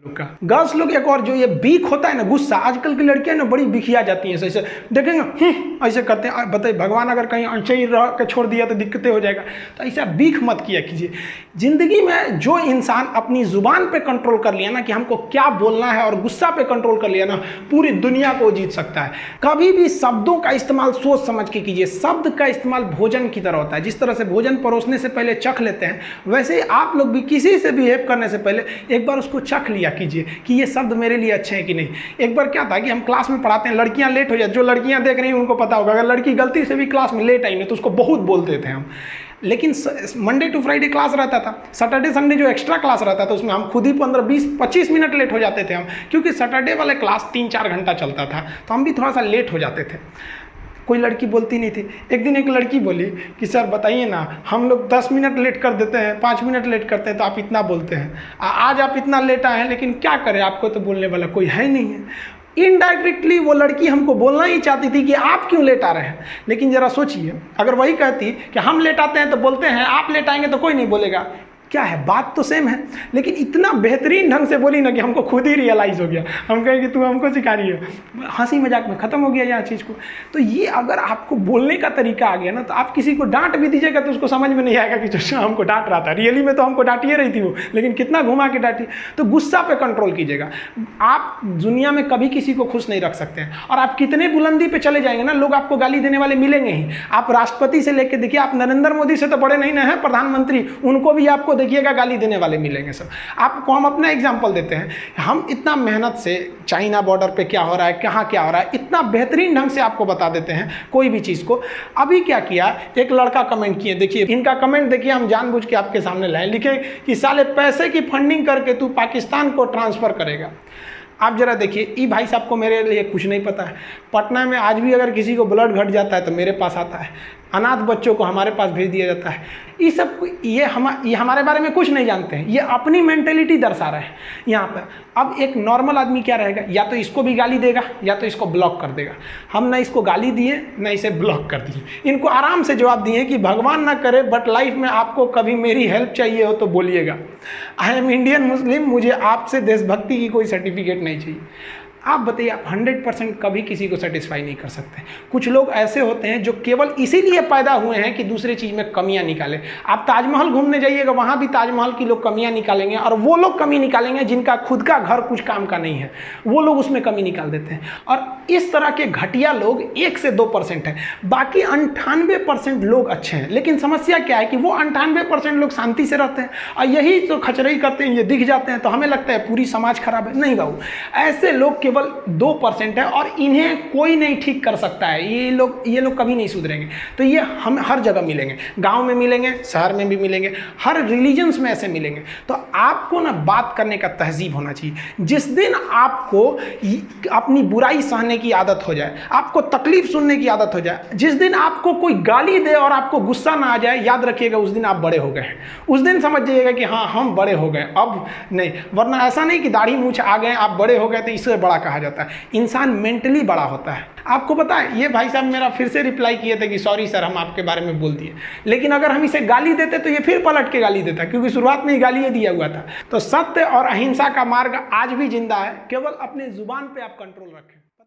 Girls लोग एक और जो ये बीक होता है ना, गुस्सा, आजकल की लड़कियां ना बड़ी बिखिया जाती हैं, ऐसे देखेंगे ऐसे करते हैं, बताइए भगवान अगर कहीं ऐसे ही रह के छोड़ दिया तो दिक्कतें हो जाएगा। तो ऐसा बीख मत किया कीजिए। जिंदगी में जो इंसान अपनी जुबान पे कंट्रोल कर लिया ना कि हमको क्या बोलना है, और गुस्सा पे कंट्रोल कर लिया ना, पूरी दुनिया को जीत सकता है। कभी भी शब्दों का इस्तेमाल सोच समझ के कीजिए। शब्द का इस्तेमाल भोजन की तरह होता है। जिस तरह से भोजन परोसने से पहले चख लेते हैं, वैसे ही आप लोग भी किसी से बिहेव करने से पहले एक बार उसको चख लिया कीजिए कि ये शब्द मेरे लिए अच्छे हैं कि नहीं। एक बार क्या था कि हम क्लास में पढ़ाते हैं, लड़कियां लेट हो जाती, जो लड़कियां देख रही हैं उनको पता होगा, अगर लड़की गलती से भी क्लास में लेट आई ना तो उसको बहुत बोलते थे हम। लेकिन मंडे टू फ्राइडे क्लास रहता था, सैटरडे संडे जो एक्स्ट्रा क्लास रहता था उसमें हम खुद ही 15, 20, 25 मिनट लेट हो जाते थे हम, क्योंकि सैटरडे वाले क्लास 3-4 घंटा चलता था, तो हम भी थोड़ा सा लेट हो जाते थे। कोई लड़की बोलती नहीं थी। एक दिन एक लड़की बोली कि सर बताइए ना, हम लोग 10 मिनट लेट कर देते हैं, 5 मिनट लेट करते हैं, तो आप इतना बोलते हैं। आज आप इतना लेट आए हैं, लेकिन क्या करें, आपको तो बोलने वाला कोई है नहीं है। इनडायरेक्टली वो लड़की हमको बोलना ही चाहती थी कि आप क्यों लेट आ रहे हैं। लेकिन ज़रा सोचिए, अगर वही कहती कि हम लेट आते हैं तो बोलते हैं, आप लेट आएंगे तो कोई नहीं बोलेगा, क्या है, बात तो सेम है। लेकिन इतना बेहतरीन ढंग से बोली ना कि हमको खुद ही रियलाइज़ हो गया। हम कहें कि तू हमको सिखा रही है, हंसी मजाक में ख़त्म हो गया यहाँ चीज़ को। तो ये अगर आपको बोलने का तरीका आ गया ना, तो आप किसी को डांट भी दीजिएगा तो उसको समझ में नहीं आएगा कि जो हमको डांट रहा था, रियली में तो हमको डांटिए रही थी वो, लेकिन कितना घुमा के डांटी। तो गुस्सा पे कंट्रोल कीजिएगा। आप दुनिया में कभी किसी को खुश नहीं रख सकते हैं, और आप कितने बुलंदी पे चले जाएंगे ना, लोग आपको गाली देने वाले मिलेंगे ही। आप राष्ट्रपति से लेकर देखिए, आप नरेंद्र मोदी से तो बड़े नहीं ना है, प्रधानमंत्री, उनको भी आपको देखिएगा गाली देने वाले मिलेंगे सब। आपको हम अपना एग्जांपल देते हैं, हम इतना मेहनत से चाइना बॉर्डर पे क्या हो रहा है, कहाँ क्या हो रहा है, इतना बेहतरीन ढंग से आपको बता देते हैं कोई भी चीज़ को। अभी क्या किया, एक लड़का कमेंट किए, देखिए इनका कमेंट देखिए, हम जानबूझ के आपके सामने लाए। लिखे कि साले पैसे की फंडिंग करके तू पाकिस्तान को ट्रांसफ़र करेगा। आप जरा देखिए, ये भाई साहब को मेरे लिए कुछ नहीं पता है। पटना में आज भी अगर किसी को ब्लड घट जाता है तो मेरे पास आता है, अनाथ बच्चों को हमारे पास भेज दिया जाता है। ये सब ये हमारे बारे में कुछ नहीं जानते हैं, ये अपनी मेंटेलिटी दर्शा रहे हैं यहाँ पर। अब एक नॉर्मल आदमी क्या रहेगा, या तो इसको भी गाली देगा या तो इसको ब्लॉक कर देगा। हम ना इसको गाली दिए ना इसे ब्लॉक कर दिए, इनको आराम से जवाब दिए कि भगवान ना करे बट लाइफ में आपको कभी मेरी हेल्प चाहिए हो तो बोलिएगा। आई एम इंडियन मुस्लिम, मुझे आपसे देशभक्ति की कोई सर्टिफिकेट नहीं चाहिए। आप बताइए, आप 100% कभी किसी को सेटिस्फाई नहीं कर सकते। कुछ लोग ऐसे होते हैं जो केवल इसीलिए पैदा हुए हैं कि दूसरे चीज़ में कमियां निकालें। आप ताजमहल घूमने जाइएगा, वहाँ भी ताजमहल की लोग कमियां निकालेंगे, और वो लोग कमी निकालेंगे जिनका खुद का घर कुछ काम का नहीं है, वो लोग उसमें कमी निकाल देते हैं। और इस तरह के घटिया लोग 1 से 2% हैं, बाकी 98% लोग अच्छे हैं। लेकिन समस्या क्या है कि वो 98% लोग शांति से रहते हैं, और यही तो खचरई करते हैं, ये दिख जाते हैं तो हमें लगता है पूरी समाज खराब है। नहीं बाबू, ऐसे लोग केवल 2% है, और इन्हें कोई नहीं ठीक कर सकता है। ये लोग कभी नहीं सुधरेंगे। तो ये हम हर जगह मिलेंगे, गांव में मिलेंगे, शहर में भी मिलेंगे, हर रिलीजन्स में ऐसे मिलेंगे। तो आपको ना बात करने का तहजीब होना चाहिए। जिस दिन आपको अपनी बुराई सहने की आदत हो जाए, आपको तकलीफ सुनने की आदत हो जाए, जिस दिन आपको कोई गाली दे और आपको गुस्सा ना आ जाए, याद रखिएगा उस दिन आप बड़े हो गए हैं। उस दिन समझ जाइएगा कि हाँ हम बड़े हो गए, अब नहीं। वरना ऐसा नहीं कि दाढ़ी मूंछ आ गए आप बड़े हो गए तो इससे बड़ा कहा जाता है। इंसान मेंटली बड़ा होता है। आपको पता है, ये भाई साहब मेरा फिर से रिप्लाई किए थे कि सॉरी सर हम आपके बारे में बोल दिए, लेकिन अगर हम इसे गाली देते तो ये फिर पलट के गाली देता, क्योंकि शुरुआत में ही गाली दिया हुआ था। तो सत्य और अहिंसा का मार्ग आज भी जिंदा है, केवल अपनी जुबान पे आप कंट्रोल रखें।